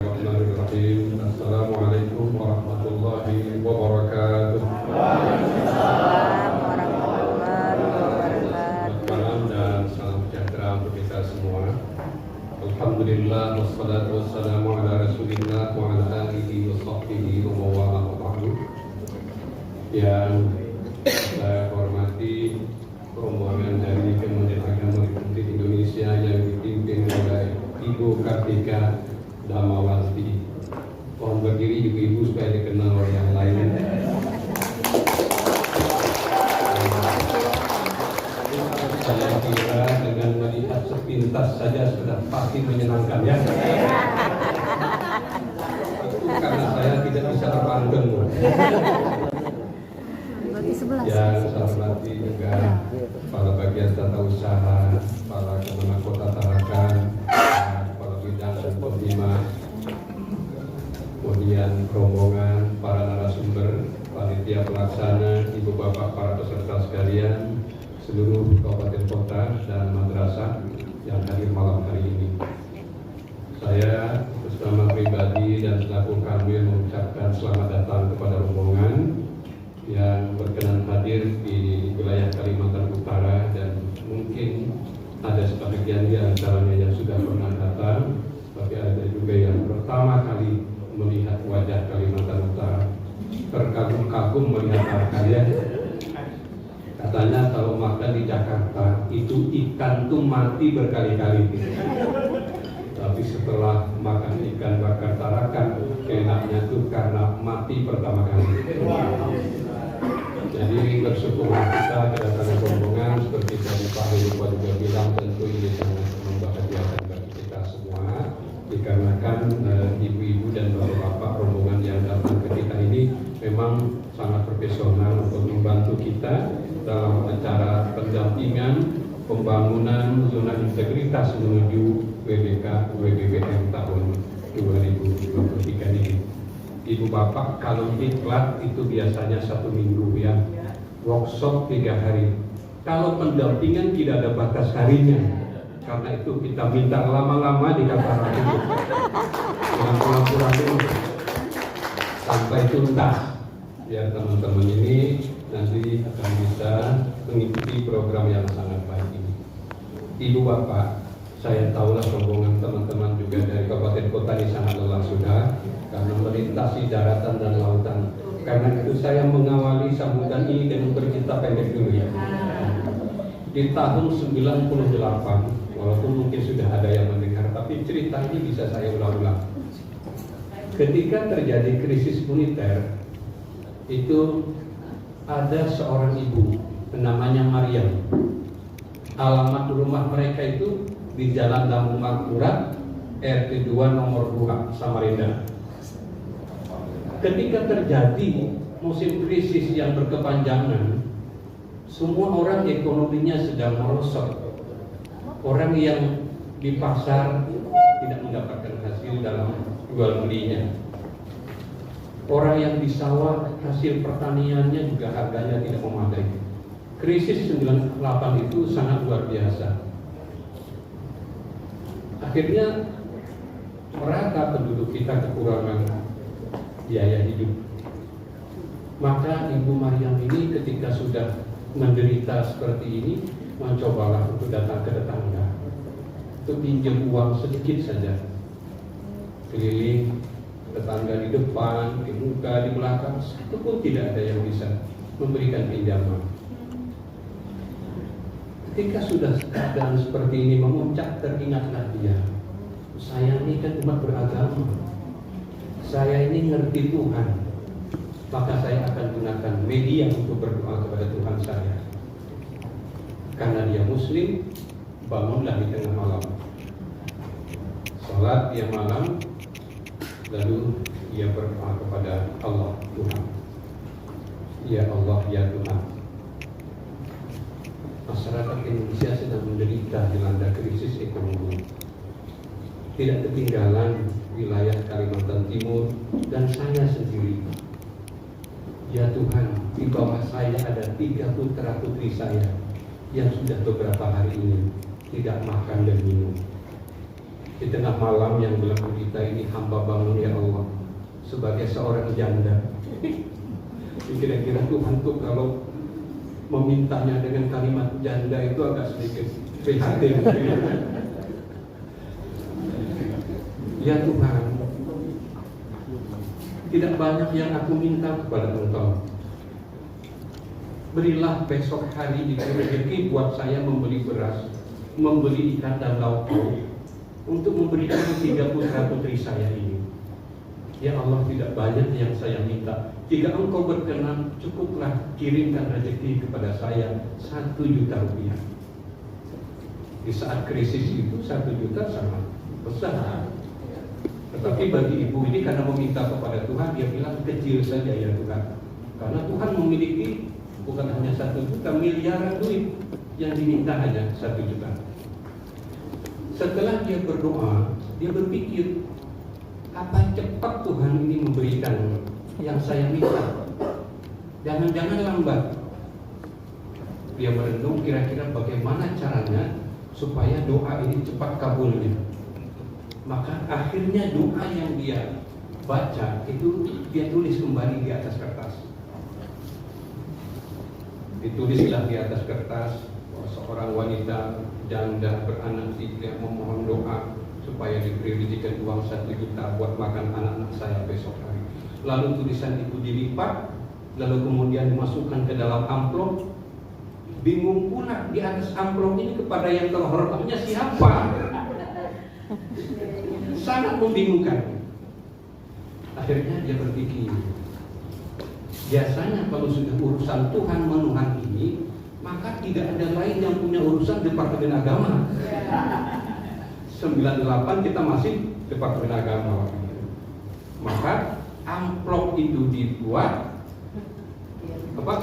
Bismillahirrahmanirrahim. Assalamualaikum warahmatullahi wabarakatuh. Waalaikumsalam warahmatullahi wabarakatuh. Selamat malam dan salam sejahtera untuk kita semua. Alhamdulillah wassalatu wassalamu ala Rasulillah wa ala alihi wa sahbihi wa mawala wa ba'du. Yang saya hormati rombongan dari Kementerian Agama Republik Indonesia yang dipimpin oleh Ibu Kartika Damawati. Mohon berdiri ibu-ibu supaya dikenal oleh yang lain. Saya kira dengan melihat sepintas saja sudah pasti menyenangkan ya. Karena saya tidak bisa terpandang. Yang saya hormati juga para bagian tata usaha, para Kemenang Kota Tarakan, para bidang dan pembina, kemudian rombongan, para narasumber, panitia pelaksana, ibu bapak, para peserta sekalian, seluruh kabupaten kota dan madrasah yang hadir malam hari ini. Saya bersama pribadi dan selaku kami mengucapkan selamat datang kepada rombongan yang berkenan hadir di wilayah Kalimantan Utara, dan mungkin ada sebagian di antaranya yang sudah pernah datang, tapi ada juga yang pertama kali melihat wajah Kalimantan Utara. Terkagum-kagum melihat kalian. Katanya kalau makan di Jakarta itu ikan tuh mati berkali-kali. Tapi setelah makan ikan bakar Tarakan, enaknya tuh karena mati pertama kali. Jadi bersyukurlah kita kedatangan rombongan seperti tadi Pak Lupa juga bilang, tentu ini sangat membahagiakan bagi kita semua, dikarenakan ibu-ibu dan bapak-bapak rombongan yang datang ke kita ini memang sangat profesional untuk membantu kita dalam acara pendampingan pembangunan zona integritas menuju WBK WBBM tahun 2023 ini. Ibu bapak kalau diklat itu biasanya 1 minggu ya, workshop 3 hari. Kalau pendampingan tidak ada batas harinya, karena itu kita minta lama-lama di kantor itu, jangan pulang-pulang dulu sampai tuntas, biar teman-teman ini nanti akan bisa mengikuti program yang sangat baik ini. Ibu bapak, saya tahulah rombongan teman-teman juga dari kabupaten kota ini sangat lelah sudah karena melintasi daratan dan lautan. Karena itu saya mengawali sambutan ini dengan bercerita pendek dulu ya. Di tahun 98, walaupun mungkin sudah ada yang mendengar, tapi cerita ini bisa saya ulang-ulang. Ketika terjadi krisis moneter, itu ada seorang ibu namanya Maryam. Alamat rumah mereka itu di Jalan Lambung Makmurat, RT 2 nomor 2, Samarinda. Ketika terjadi musim krisis yang berkepanjangan, semua orang ekonominya sedang merosot. Orang yang di pasar tidak mendapatkan hasil dalam jual belinya. Orang yang di sawah hasil pertaniannya juga harganya tidak memadai. Krisis 98 itu sangat luar biasa. Akhirnya merata penduduk kita kekurangan biaya hidup. Maka Ibu Maryam ini ketika sudah menderita seperti ini, mencobalah untuk datang ke tetangga, untuk pinjam uang sedikit saja, keliling tetangga di depan, di muka, di belakang, satu pun tidak ada yang bisa memberikan pinjaman. Ketika sudah keadaan seperti ini memuncak, teringatlah dia, saya ini kan umat beragama, saya ini ngerti Tuhan, maka saya akan gunakan media untuk berdoa kepada Tuhan saya. Karena dia Muslim, bangunlah di tengah malam, salat dia malam, lalu dia berdoa kepada Allah Tuhan. Ya Allah, ya Tuhan, masyarakat Indonesia sedang menderita dilanda krisis ekonomi. Tidak ketinggalan wilayah Kalimantan Timur dan saya sendiri. Ya Tuhan, di bawah saya ada 3 putra putri saya yang sudah beberapa hari ini tidak makan dan minum. Di tengah malam yang gelap gulita ini hamba bangun ya Allah sebagai seorang janda. Kira-kira Tuhan tuh kalau memintanya dengan kalimat janda itu agak sedikit prihatin. Ya Tuhan, tidak banyak yang aku minta kepada Engkau. Berilah besok hari diberi rezeki buat saya membeli beras, membeli ikan dan lauk untuk memberikan 3 putra putri saya ini. Ya Allah, tidak banyak yang saya minta. Jika Engkau berkenan, cukuplah kirimkan rezeki kepada saya 1 juta rupiah. Di saat krisis itu 1 juta sangat besar. Tetapi bagi ibu ini karena meminta kepada Tuhan, dia bilang kecil saja ya Tuhan. Karena Tuhan memiliki bukan hanya 1 juta, miliaran duit, yang diminta hanya 1 juta. Setelah dia berdoa, dia berpikir, apa cepat Tuhan ini memberikan yang saya minta? Jangan-jangan lambat. Dia merenung kira-kira bagaimana caranya supaya doa ini cepat kabulnya. Maka akhirnya doa yang dia baca itu dia tulis kembali di atas kertas. Ditulislah di atas kertas bahwa seorang wanita janda beranak 3 memohon doa supaya diberi rezeki uang 1 juta buat makan anak-anak saya besok hari. Lalu tulisan itu dilipat, lalu kemudian dimasukkan ke dalam amplop. Bingung pula di atas amplop ini kepada yang terhormatnya siapa? Sangat membingungkan. Akhirnya dia berpikir, biasanya kalau sudah urusan Tuhan menuhan ini, maka tidak ada lain yang punya urusan Departemen Agama. 98 kita masih Departemen Agama. Maka amplop itu dibuat,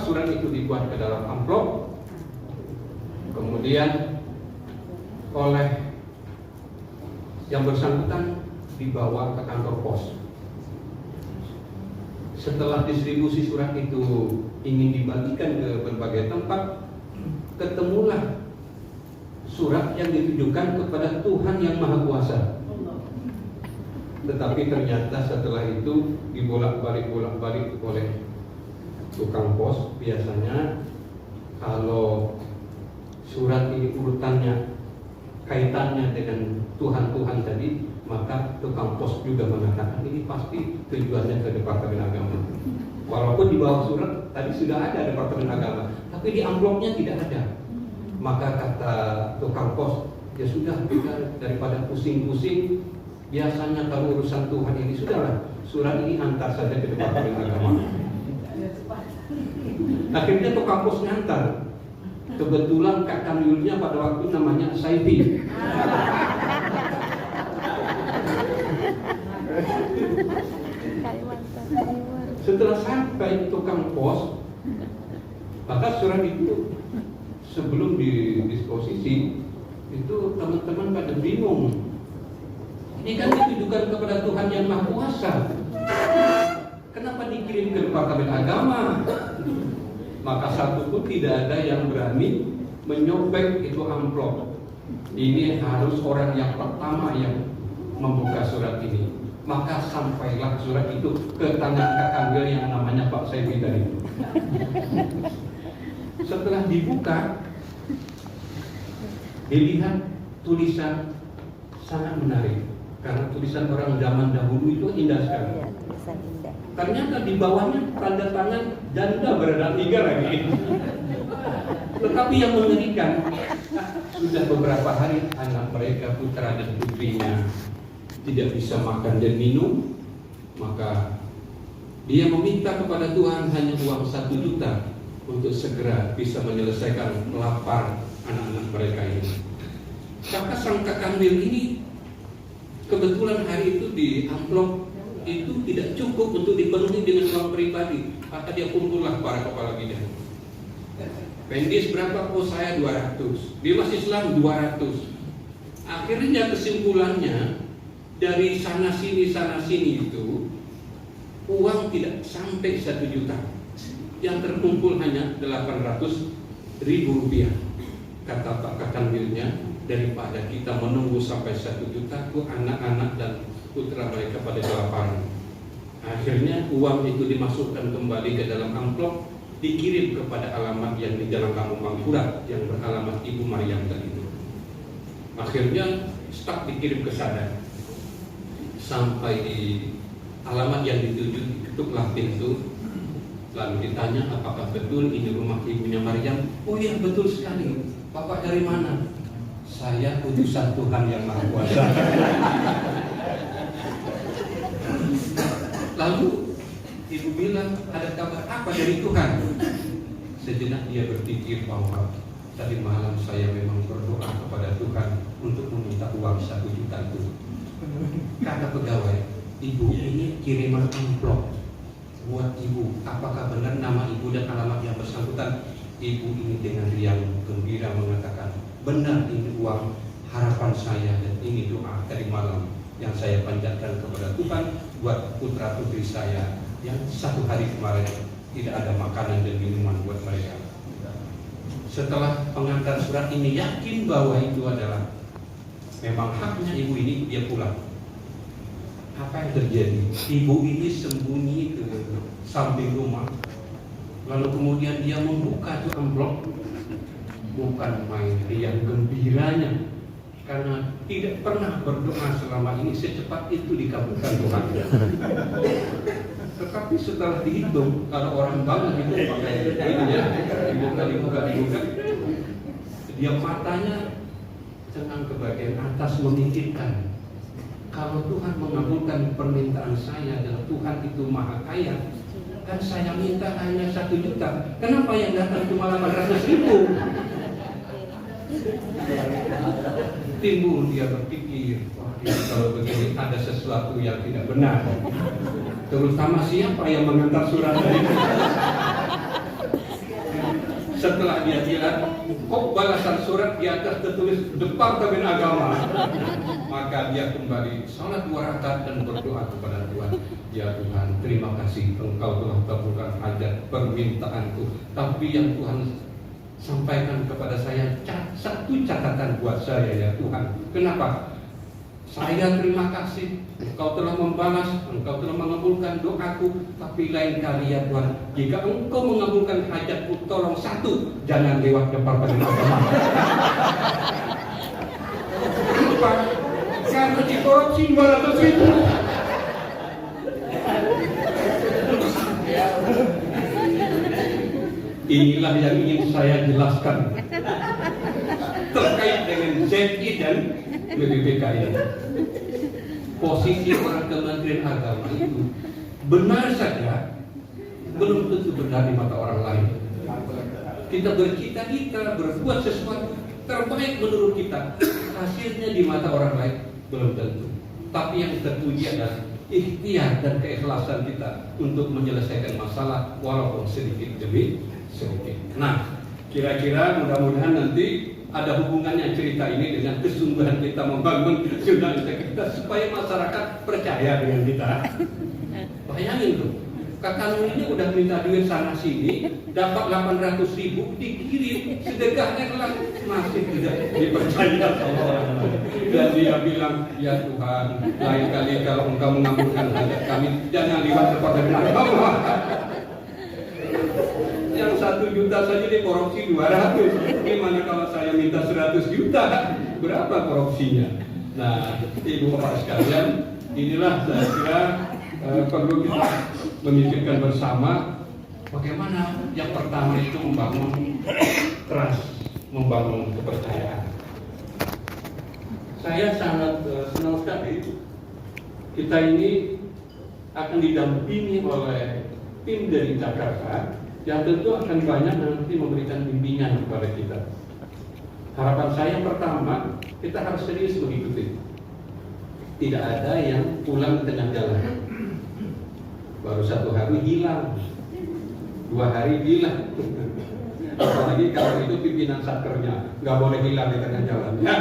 surat itu dibuat ke dalam amplop, kemudian oleh yang bersangkutan dibawa ke kantor pos. Setelah distribusi surat itu ingin dibagikan ke berbagai tempat, ketemulah surat yang ditujukan kepada Tuhan yang Maha Kuasa. Tetapi ternyata setelah itu dibolak-balik oleh tukang pos. Biasanya kalau surat ini urutannya kaitannya dengan Tuhan tadi, maka tukang pos juga mengatakan ini pasti tujuannya ke Departemen Agama. Walaupun di bawah surat tadi sudah ada Departemen Agama, tapi di amplopnya tidak ada. Maka kata tukang pos, ya sudah, kita daripada pusing-pusing, biasanya kalau urusan Tuhan ini sudahlah, surat ini antar saja ke Departemen Agama. Akhirnya tukang pos ngantar. Kebetulan Kak Kamilnya pada waktu namanya Saifi. Setelah sampai tukang pos, maka surat itu sebelum didisposisi itu teman-teman pada bingung. Ini kan ditujukan kepada Tuhan yang Maha Kuasa. Kenapa dikirim ke Departemen Agama? Maka satu pun tidak ada yang berani menyobek itu amplop. Ini harus orang yang pertama yang membuka surat ini. Maka sampailah surat itu ke tangan Kak Kamil yang namanya Pak Saifi tadi. Setelah dibuka, dilihat tulisan sangat menarik. Karena tulisan orang zaman dahulu itu indah sekali. Ternyata di bawahnya tanda tangan janda berada 3 lagi. Tetapi yang mengerikan, sudah beberapa hari anak mereka, putra dan putrinya, tidak bisa makan dan minum. Maka dia meminta kepada Tuhan hanya uang 1 juta untuk segera bisa menyelesaikan lapar anak-anak mereka ini. Maka sang Kak Kamil ini kebetulan hari itu di amplop itu tidak cukup untuk dipenuhi dengan uang pribadi. Maka dia kumpullah para kepala bidang. Pendis berapa? Oh saya 200. Di Mas Islam 200. Akhirnya kesimpulannya dari sana sini itu uang tidak sampai 1 juta. Yang terkumpul hanya 800.000 rupiah. Kata Pak Kamilnya, daripada kita menunggu sampai 1 juta ke anak-anak dan putra mereka pada kelaparan. Akhirnya uang itu dimasukkan kembali ke dalam amplop, dikirim kepada alamat yang di Jalan Kampung Mangkurat yang beralamat Ibu Maryam tadi itu. Akhirnya staf dikirim ke sana. Sampai di alamat yang dituju, diketuklah pintu. Lalu ditanya apakah betul ini rumah ibunya Maryam. Oh iya betul sekali. Bapak dari mana? Saya utusan Tuhan yang Maha Kuasa. Lalu ibu bilang, ada kabar apa dari Tuhan? Sejenak dia berpikir bahwa tadi malam saya memang berdoa kepada Tuhan untuk meminta uang 1 juta itu. Kata pegawai, ibu ini kiriman amplop buat ibu. Apakah benar nama ibu dan alamat yang bersangkutan? Ibu ini dengan riang gembira mengatakan, benar ini uang harapan saya dan ini doa tadi malam yang saya panjatkan kepada Tuhan buat putra putri saya yang 1 hari kemarin tidak ada makanan dan minuman buat mereka. Setelah pengantar surat ini yakin bahwa itu adalah memang haknya ibu ini, dia pulang. Apa yang terjadi? Ibu ini sembunyi ke samping rumah, lalu kemudian dia membuka tuh amplop. Bukan main riang gembiranya, karena tidak pernah berdoa selama ini secepat itu dikabulkan Tuhan. Tetapi setelah dihitung, kalau orang bangun itu pakai ini ya, dibuka, dia matanya cengang ke bagian atas memikirkan, kalau Tuhan mengabulkan permintaan saya dan Tuhan itu maha kaya, kan saya minta hanya 1 juta, kenapa yang datang cuma 800.000? Timbul dia berpikir, wah kalau begini ada sesuatu yang tidak benar. Terutama siapa yang mengantar surat tadi? Setelah dia lihat, kok balasan surat di atas tertulis Departemen Agama, maka dia kembali salat 2 rakaat dan berdoa kepada Tuhan. Ya Tuhan, terima kasih Engkau telah kabulkan hajat permintaanku. Tapi yang Tuhan sampaikan kepada saya satu catatan buat saya ya Tuhan. Kenapa? Saya terima kasih Engkau telah membalas, Engkau telah mengabulkan doaku. Tapi lain kali ya Tuhan, jika Engkau mengabulkan hajatku, tolong 1, jangan lewat Departemen Agama. Kenapa? Karena dikorupsi 200.000. Inilah yang ingin saya jelaskan terkait dengan ZI dan BPPK ini. Posisi orang Kementerian Agama itu benar saja, belum tentu benar di mata orang lain. Kita bercita-cita berbuat sesuatu terbaik menurut kita, hasilnya di mata orang lain belum tentu. Tapi yang terpuji adalah ikhtiar dan keikhlasan kita untuk menyelesaikan masalah walaupun sedikit demi sedikit. Nah, kira-kira mudah-mudahan nanti ada hubungannya cerita ini dengan kesungguhan kita membangun jurnal integritas supaya masyarakat percaya dengan kita. Bayangin tuh, kakak ini udah minta duit sana sini, dapat 800.000 dikirim, sedekahnya kelak masih tidak dipercaya sama orang lain. Dan dia bilang, ya Tuhan, lain kali kalau Engkau mengabulkan hajat kami, jangan lewat Departemen Agama. Yang 1 juta saja dikorupsi 200. Gimana kalau saya minta 100 juta? Berapa korupsinya? Nah, Ibu Bapak sekalian, inilah saya kira perlu kita memikirkan bersama bagaimana yang pertama itu membangun trust, membangun kepercayaan. Saya sangat senang sekali kita ini akan didampingi oleh tim dari Jakarta yang tentu akan banyak nanti memberikan bimbingan kepada kita. Harapan saya pertama, kita harus serius mengikuti. Tidak ada yang pulang di tengah jalan. Baru 1 hari hilang, 2 hari hilang. Apalagi kalau itu pimpinan satkernya, nggak boleh hilang di tengah jalan. Ya.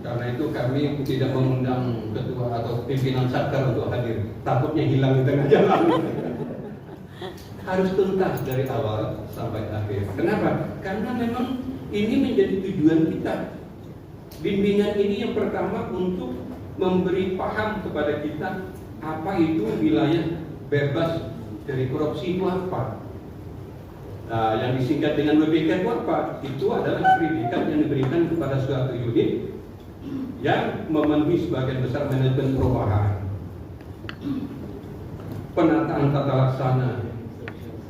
Karena itu kami tidak mengundang ketua atau pimpinan satker untuk hadir. Takutnya hilang di tengah jalan. Harus tuntas dari awal sampai akhir. Kenapa? Karena memang ini menjadi tujuan kita. Bimbingan ini yang pertama untuk memberi paham kepada kita apa itu wilayah bebas dari korupsi itu apa. Nah, yang disingkat dengan WBK itu apa? Itu adalah predikat yang diberikan kepada suatu unit yang memenuhi sebagian besar manajemen perubahan, penataan tata laksana,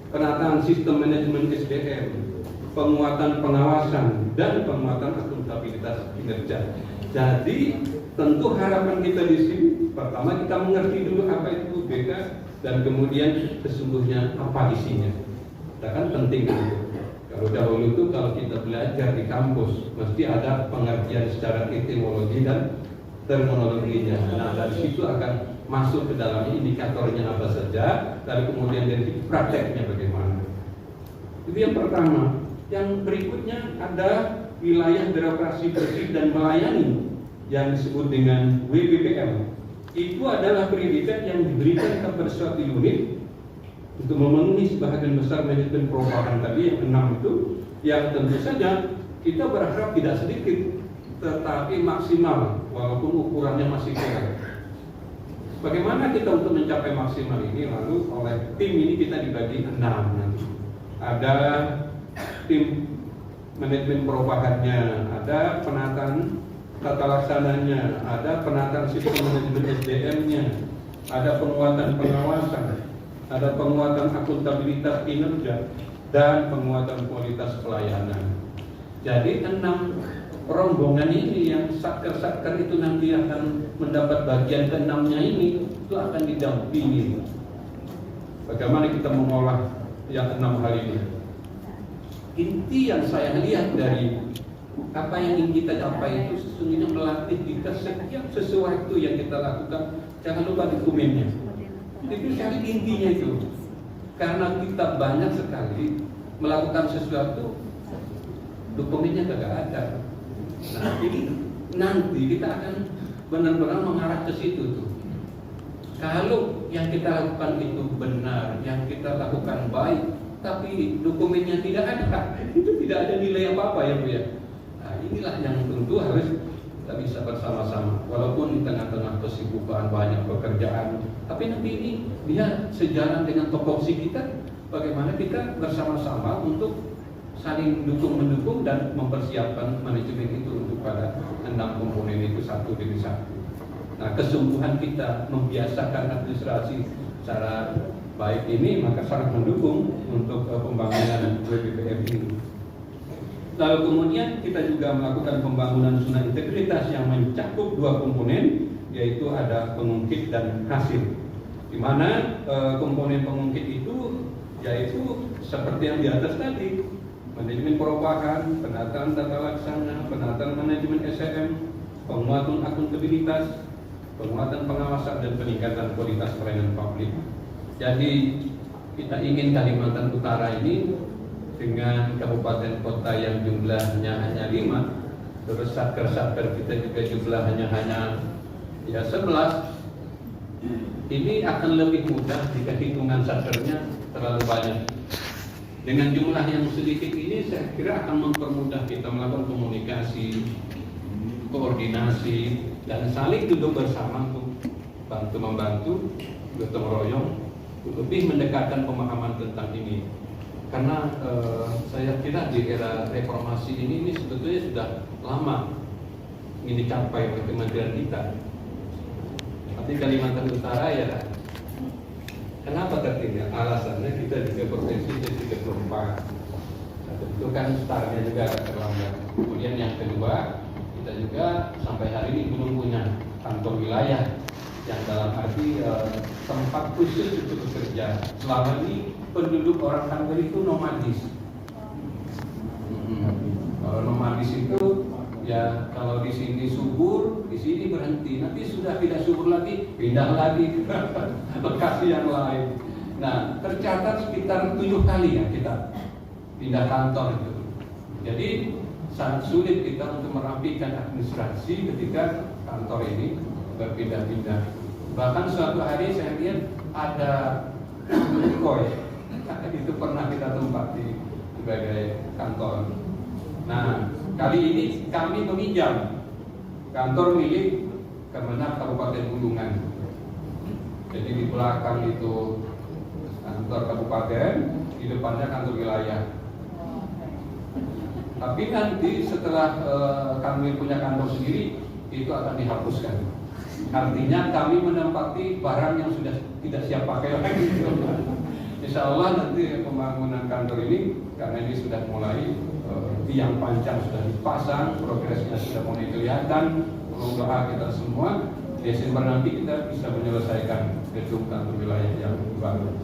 penataan sistem manajemen SDM, penguatan pengawasan, dan penguatan akuntabilitas kinerja. Jadi tentu harapan kita di sini pertama kita mengerti dulu apa itu BK dan kemudian sesungguhnya apa isinya. Kita kan penting itu. Kalau dahulu itu kalau kita belajar di kampus mesti ada pengertian secara etimologi dan terminologinya. Nah dari situ akan masuk ke dalam indikatornya apa saja, lalu kemudian dari prakteknya bagaimana. Itu yang pertama. Yang berikutnya ada wilayah birokrasi bersih dan melayani yang disebut dengan WBPM. Itu adalah predikat yang diberikan kepada suatu unit untuk memenuhi sebagian besar manajemen perubahan tadi yang 6 itu, yang tentu saja kita berharap tidak sedikit tetapi maksimal walaupun ukurannya masih kurang. Bagaimana kita untuk mencapai maksimal ini? Lalu oleh tim ini kita dibagi 6 nanti. Ada tim manajemen perubahannya, ada penataan tata laksananya, ada penataan sistem manajemen SDM-nya, ada penguatan pengawasan, ada penguatan akuntabilitas kinerja, dan penguatan kualitas pelayanan. Jadi 6 rombongan ini yang satker-satker itu nanti akan mendapat bagian ke-6-nya ini, itu akan didampingi. Bagaimana kita mengolah yang 6 hal ini? Inti yang saya lihat dari apa yang ingin kita capai itu sesungguhnya melatih kita setiap sesuatu yang kita lakukan, jangan lupa dokumennya. Itu cari intinya itu. Karena kita banyak sekali melakukan sesuatu, dokumennya tidak ada. Nah, jadi nanti kita akan benar-benar mengarah ke situ tuh. Kalau yang kita lakukan itu benar, yang kita lakukan baik, tapi dokumennya tidak ada, itu tidak ada nilai apa-apa ya Bu ya. Nah, inilah yang tentu harus kita bisa bersama-sama. Walaupun di tengah-tengah kesibukan banyak pekerjaan, tapi nanti ini dia sejalan dengan topoksi kita. Bagaimana kita bersama-sama untuk saling dukung-mendukung dan mempersiapkan manajemen itu untuk pada 6 komponen itu satu demi satu. Nah, kesungguhan kita membiasakan administrasi secara baik ini maka sangat mendukung untuk pembangunan WBPM ini. Lalu kemudian kita juga melakukan pembangunan zona integritas yang mencakup 2 komponen, yaitu ada pengungkit dan hasil. Di mana komponen pengungkit itu yaitu seperti yang di atas tadi, manajemen perubahan, penataan tata laksana, penataan manajemen SDM, penguatan akuntabilitas, penguatan pengawasan, dan peningkatan kualitas pelayanan publik. Jadi kita ingin Kalimantan Utara ini dengan kabupaten kota yang jumlahnya hanya 5, terus satker-satker kita juga jumlahnya hanya 11, ini akan lebih mudah jika hitungan satkernya terlalu banyak. Dengan jumlah yang sedikit ini saya kira akan mempermudah kita melakukan komunikasi, koordinasi, dan saling duduk bersama untuk bantu-membantu, gotong royong, lebih mendekatkan pemahaman tentang ini. Karena saya kira di era reformasi ini sebetulnya sudah lama ini dicapai oleh kementerian kita. Tapi Kalimantan Utara ya, kenapa tertinggal? Alasannya kita juga provinsi ke-34. Itu kan startnya juga terlambat. Kemudian yang kedua, kita juga sampai hari ini belum punya kantor wilayah yang dalam arti tempat khusus untuk bekerja. Selama ini penduduk orang kantor itu nomadis. Kalau nomadis itu ya kalau di sini subur, di sini berhenti. Nanti sudah tidak subur lagi, pindah lagi ke lokasi yang lain. Nah, tercatat sekitar 7 kali ya kita pindah kantor itu. Jadi sangat sulit kita untuk merapikan administrasi ketika kantor ini berpindah-pindah. Bahkan suatu hari saya lihat ada koi, itu pernah kita tempati sebagai kantor. Nah, kali ini kami meminjam kantor milik Kemenak Kabupaten Bulungan. Jadi di belakang itu kantor kabupaten, di depannya kantor wilayah. Tapi nanti setelah kami punya kantor sendiri, itu akan dihapuskan. Artinya kami menempati barang yang sudah tidak siap pakai lagi. Insya Allah nanti pembangunan kantor ini, karena ini sudah mulai, tiang pancang sudah dipasang, progresnya sudah mulai kelihatan. Doa kita semua, Desember nanti kita bisa menyelesaikan gedung kantor wilayah yang baru.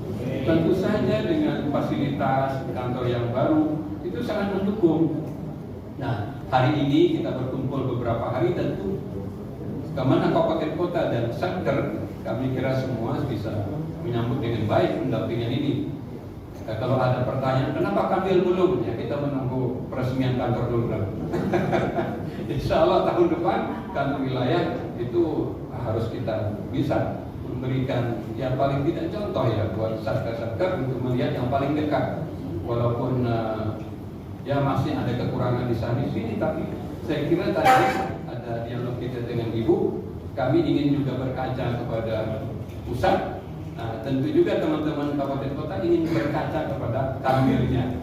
Tentu saja dengan fasilitas kantor yang baru itu sangat mendukung. Nah, hari ini kita berkumpul beberapa hari, tentu Kemenak Kabupaten Kota dan Satker, kami kira semua bisa menyambut dengan baik pendampingan ini. Nah, kalau ada pertanyaan, kenapa Kambil belum? Ya kita menunggu peresmian kantor dulu. Insya Allah tahun depan kantor wilayah itu harus kita bisa memberikan yang paling tidak contoh ya buat satker-satker untuk melihat yang paling dekat. Walaupun ya masih ada kekurangan di sana di sini, tapi saya kira tadi ada dialog kita dengan Ibu, kami ingin juga berkaca kepada pusat. Nah, tentu juga teman-teman kabupaten kota ingin berkaca kepada Kambilnya.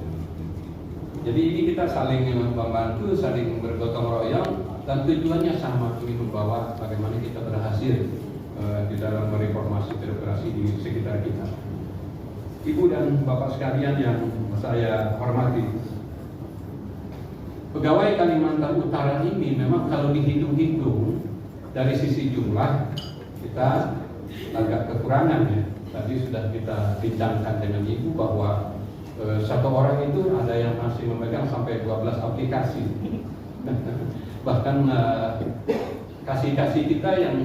Jadi ini kita saling membantu, saling bergotong royong, dan tujuannya sama, ingin membawa bagaimana kita berhasil di dalam mereformasi birokrasi di sekitar kita. Ibu dan Bapak sekalian yang saya hormati, pegawai Kalimantan Utara ini memang kalau dihitung-hitung dari sisi jumlah kita agak kekurangan ya. Tadi sudah kita bincangkan dengan Ibu bahwa satu orang itu ada yang masih memegang sampai 12 aplikasi. Bahkan kasih-kasih kita yang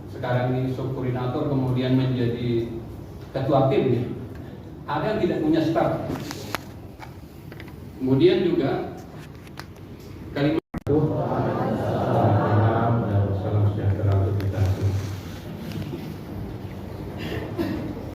sekarang ini subkoordinator kemudian menjadi ketua tim ya, ada yang tidak punya staff. Kemudian juga Kalimantan